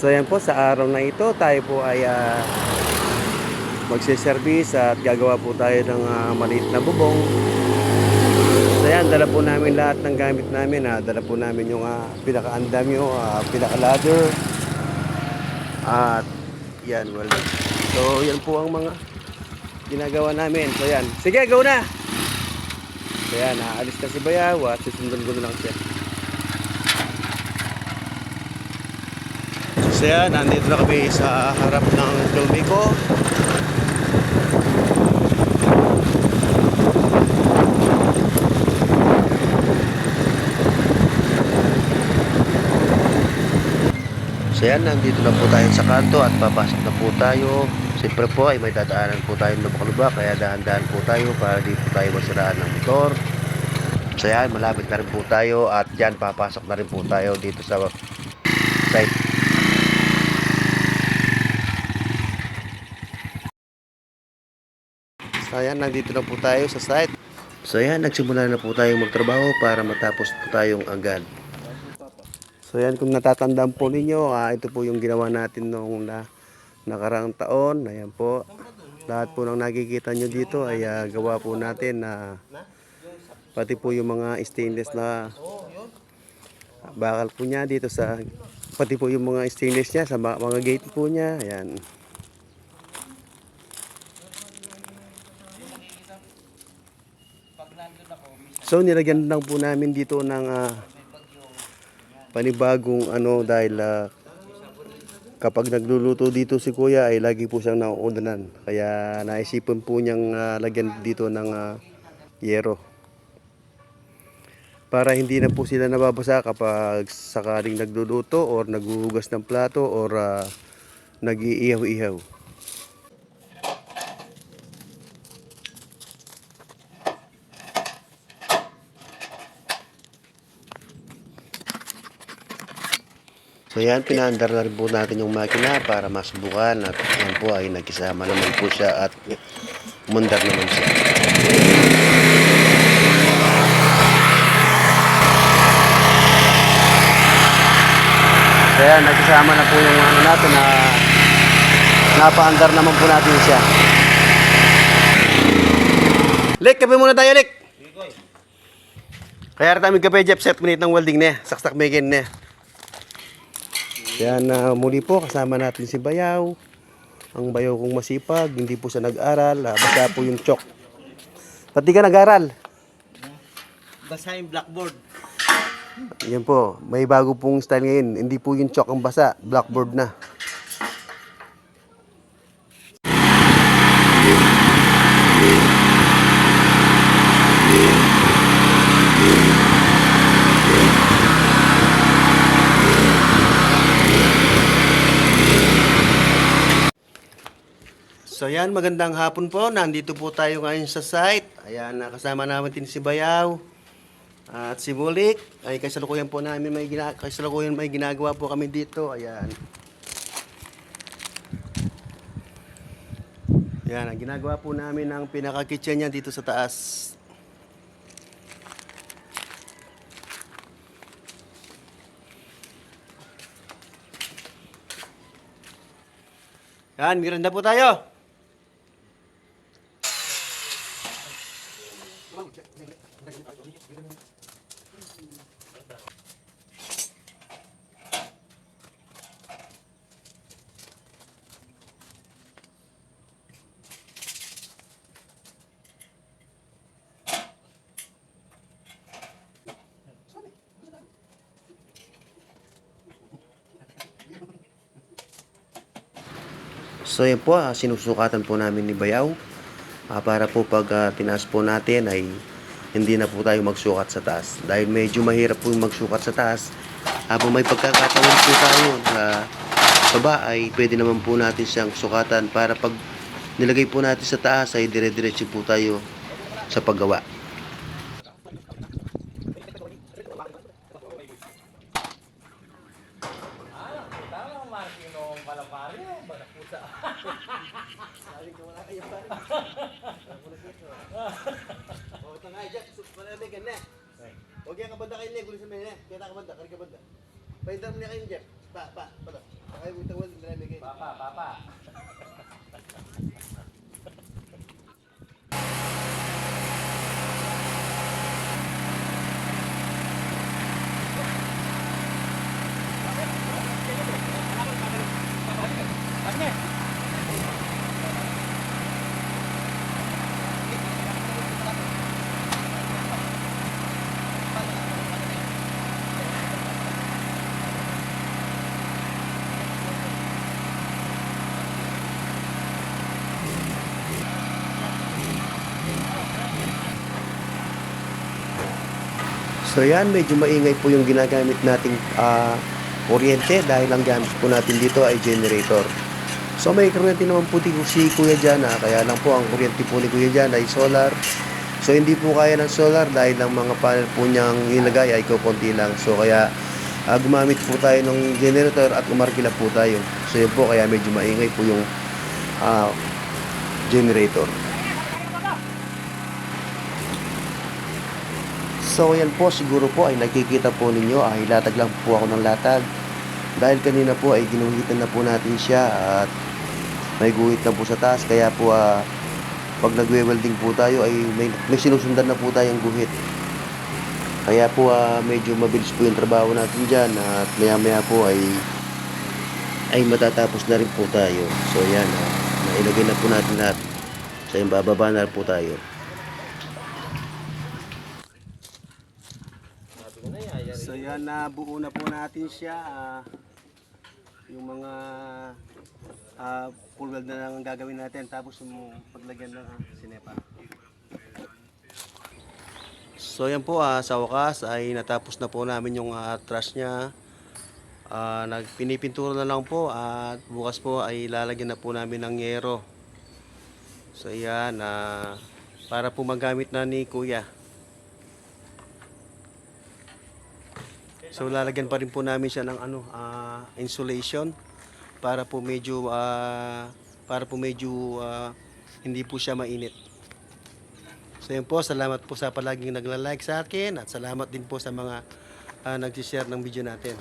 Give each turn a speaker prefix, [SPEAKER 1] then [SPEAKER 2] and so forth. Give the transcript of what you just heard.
[SPEAKER 1] So yan po, sa araw na ito tayo po ay magsiservice at gagawa po tayo ng maliit na bubong. So yan, dala po namin lahat ng gamit namin. Dala po namin yung pinaka-andamyo, pinaka-ladder. At yan, well. So yan po ang mga ginagawa namin. So yan, sige, go na! So yan, aalis na si Bayaw at susundan ko na lang siya. So yan, nandito na kami sa harap ng Lumico. So yan, nandito na po tayo sa kanto at papasok na po tayo. Siyempre po ay may dadaanan po tayo ng lubak-lubak, kaya dahan-dahan po tayo para di po tayo masiraan ng motor. So yan, malapit na rin po tayo at dyan papasok na rin po tayo dito sa site. So yan, nandito na po tayo sa site. So yan, nagsimula na po tayong magtrabaho para matapos po tayong agad. So yan, kung natatandaan po ninyo, ito po yung ginawa natin noong nakaraang taon. Ayan po, lahat po ng nakikita nyo dito ay gawa po natin na pati po yung mga stainless na bakal po niya dito sa, pati po yung mga stainless niya sa mga gate po niya. Ayan. So nilagyan lang po namin dito ng panibagong dahil kapag nagluluto dito si Kuya ay lagi po siyang nauunanan. Kaya naisipan po niyang lagyan dito ng yero. Para hindi na po sila nababasa kapag sakaling nagluluto or naghuhugas ng plato or nag-iihaw-ihaw. So yan, pinaandar na rin po natin yung makina para masubukan at yan po ay nagkisama naman po siya at umandar naman siya. So yan, nagkisama na po yung natin na napaandar naman po natin siya. Lik, kape muna tayo, Lik! Kaya rin kape, Jeff, set minute ng welding niya, saksak mekin niya. Yan, muli po kasama natin si Bayaw. Ang Bayaw kong masipag, hindi po siya nag-aral, basta po yung chalk. Pati ka nag-aral?
[SPEAKER 2] Basa yung blackboard.
[SPEAKER 1] Yan po, may bago pong style ngayon. Hindi po yung chalk ang basa, blackboard na. So yan, magandang hapon po. Nandito po tayo ngayon sa site. Ayan, nakasama namin si Bayaw at si Bulik. Ay kasalukuyan po namin may ginagawa po kami dito. Ayan. Ayan, ang ginagawa po namin ng pinaka-kitchen niya dito sa taas. Yan, miranda po tayo. So yan po, sinusukatan po namin ni Bayaw para po pag tinaas po natin ay hindi na po tayo magsukat sa taas. Dahil medyo mahirap po magsukat sa taas. Habang may pagkakataon po tayo sa baba ay pwede naman po natin siyang sukatan para pag nilagay po natin sa taas ay dire-diretso po tayo sa paggawa.
[SPEAKER 3] Oh, tangay jak, malami ganna. Huwag yan kabanda kayo niya, gulis sa mga niya. Kaya kabanda, kari kabanda. Paindar niya kayo niya. Pa. Kaya mo Papa.
[SPEAKER 1] So yan, medyo maingay po yung ginagamit nating kuryente dahil ang gamit po natin dito ay generator. So may kuryente naman po dito si Kuya Jan, kaya lang po ang kuryente po ni Kuya Jan ay solar. So hindi po kaya ng solar dahil ang mga panel po niyang ilagay ay kukunti lang. So kaya gumamit po tayo ng generator at umarkila po tayo. So yun po, kaya medyo maingay po yung generator. So yan po, siguro po ay nakikita po ninyo, latag lang po ako ng latag. Dahil kanina po ay ginuhitan na po natin siya at may guhit na po sa taas. Kaya po pag nagwe-welding po tayo ay may sinusundan na po tayong guhit. Kaya po medyo mabilis po yung trabaho natin dyan at maya maya po ay matatapos na rin po tayo. So yan, nailagay na po natin lahat. So yung bababa na po tayo. So yan, nabuo na po natin siya. Yung mga full weld na lang ang gagawin natin. Tapos yung paglagyan ng sinepa. So yan po, sa wakas ay natapos na po namin yung truss niya. Pinipintura na lang po at bukas po ay lalagyan na po namin ng yero. So yan, para po magamit na ni Kuya. So lalagyan pa rin po namin siya ng insulation para po medyo hindi po siya mainit. So yun po, salamat po sa palaging nagla-like sa akin at salamat din po sa mga nag-share ng video natin.